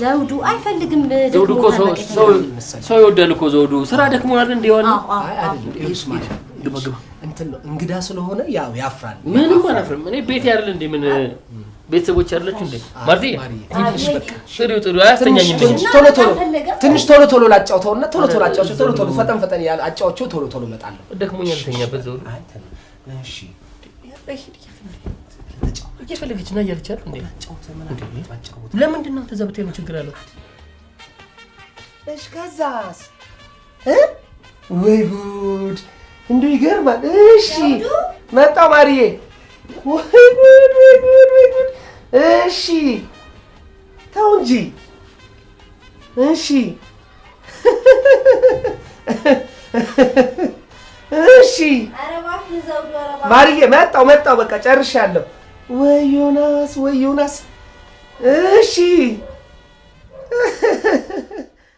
ዘውዱ አይፈልግም ዘውዱ እኮ ሰው ይወዳል እኮ ዘውዱ ስራ ደክሞናል እንደሆነ ግባ እንትን ነው እንግዳ ስለሆነ ያው ያፍራል ምንም አናፍርም እኔ ቤት ያርል እንዴ ምን ቤተሰቦች ያርላችሁ እንዴ ማርቲ ትንሽ በቃ ጥሩ አያስተኛኝም ትንሽ ቶሎ ላጫውተውና ቶሎ ፈጠን ያለ አጫውቸው ቶሎ መጣለሁ ደክሞኛል ተኛበት ዘውዱ እሺ እየፈለገች ነው ያለች አይደል እንዴ ለምንድን ነው ተዘብቴ ነው ችግር አለው እሺ ከዛስ ወይ ጉድ እንዴ ይገርማል እሺ መጣው ማሪዬ ወይ ጉድ እሺ ተው እንጂ እሺ እሺ ማሪዬ መጣው በቃ ጨርሻለሁ ወይ ዮናስ እሺ